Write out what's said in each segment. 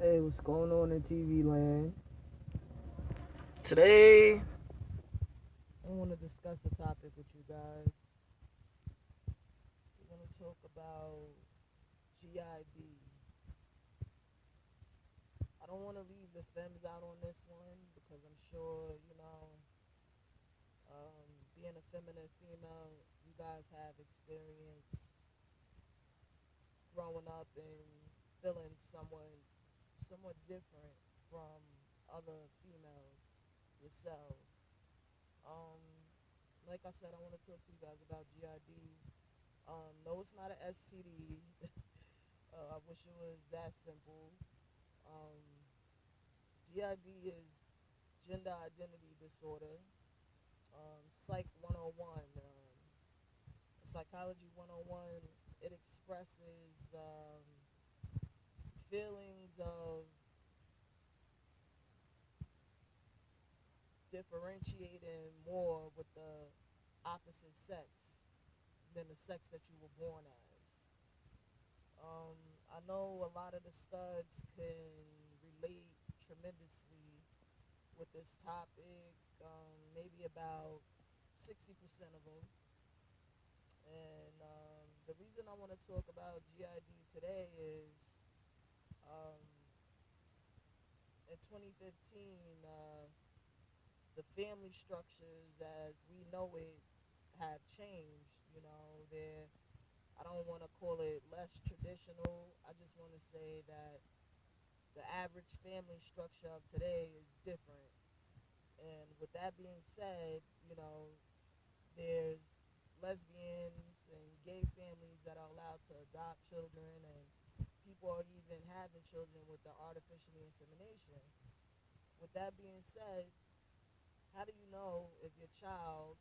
Hey, what's going on in TV land? Today, I want to discuss a topic with you guys. We're going to talk about G.I.D. I don't want to leave the femmes out on this one because I'm sure, being a feminine female, you guys have experience growing up and feeling somewhat different from other females yourselves. Um, like I said, I want to talk to you guys about GID. No, it's not an STD. I wish it was that simple. Um, GID is gender identity disorder. Psych 101. Psychology 101. It expresses feelings of differentiating more with the opposite sex than the sex that you were born as. Um, I know a lot of the studs can relate tremendously with this topic. Maybe about 60% of them. And the reason I want to talk about GID today is um, in 2015, the family structures as we know it have changed. I don't want to call it less traditional. I just want to say that the average family structure of today is different. And with that being said, there's lesbians and gay families that are allowed to adopt children, and people are even having children with the artificial insemination. With that being said, how do you know if your child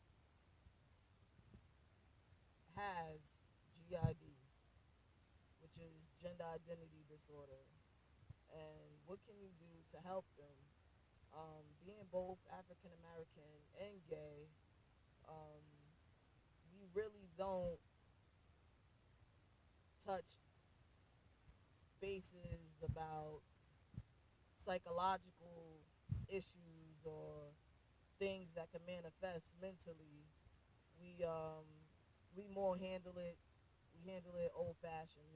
has GID, which is gender identity disorder, and what can you do to help them? Being both African American and gay, um, we really don't touch bases about psychological issues or things that can manifest mentally. We um, we more handle it. We handle it old fashioned.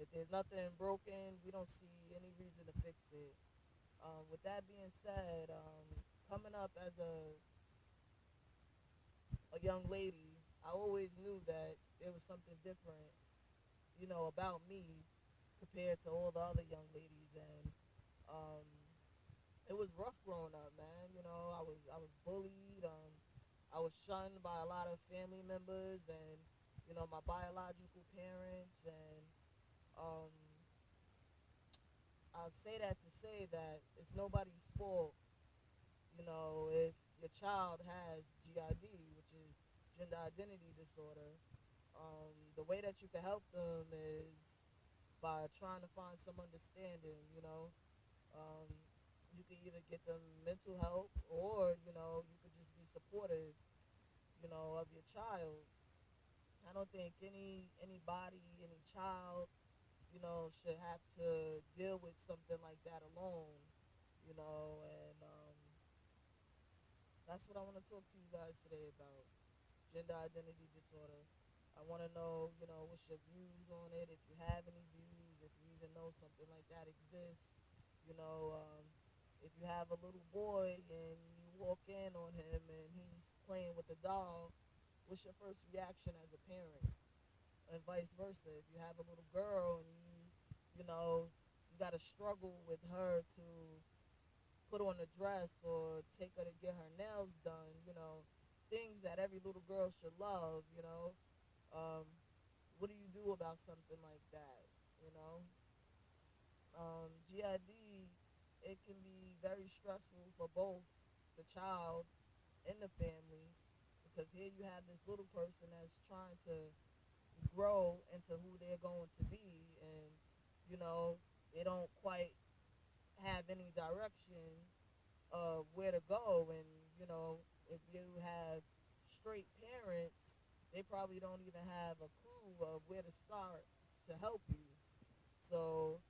If there's nothing broken, we don't see any reason to fix it. With that being said, coming up as a young lady, I always knew that there was something different, about me compared to all the other young ladies, and um, it was rough growing up, man. I was bullied. I was shunned by a lot of family members and my biological parents, and um, I'll say that to say that it's nobody's fault. If your child has GID, which is gender identity disorder, the way that you can help them is by trying to find some understanding. Um, you can either get them mental help, or you could just be supportive, of your child. I don't think anybody, any child, should have to deal with something like that alone. And that's what I want to talk to you guys today about: gender identity disorder. I want to know, what's your views on it, if you have any views, if you even know something like that exists. You know, um, if you have a little boy and you walk in on him and he's playing with a doll, what's your first reaction as a parent? And vice versa. If you have a little girl and you got to struggle with her to put on a dress or take her to get her nails done, things that every little girl should love, um, what do you do about something like that, you know? GID, it can be very stressful for both the child and the family, because here you have this little person that's trying to grow into who they're going to be, and they don't quite have any direction of where to go. And if you have straight parents, they probably don't even have a clue of where to start to help you. So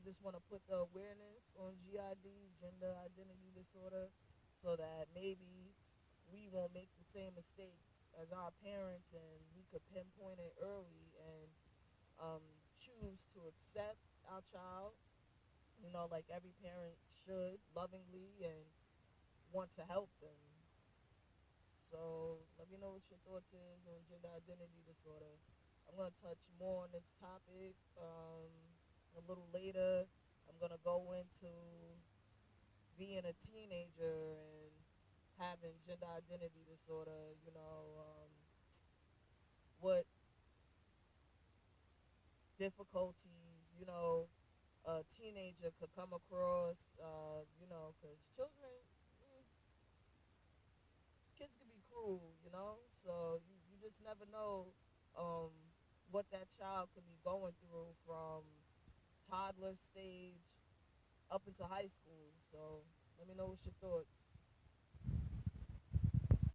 just want to put the awareness on GID, gender identity disorder, so that maybe we won't make the same mistakes as our parents, and we could pinpoint it early and um, choose to accept our child, like every parent should, lovingly, and want to help them. So let me know what your thoughts is on gender identity disorder. I'm gonna touch more on this topic a little later. I'm gonna go into being a teenager and having gender identity disorder. What difficulties a teenager could come across. Because children, mm, kids can be cruel. So you just never know um, what that child could be going through from toddler stage up into high school. So let me know what's your thoughts.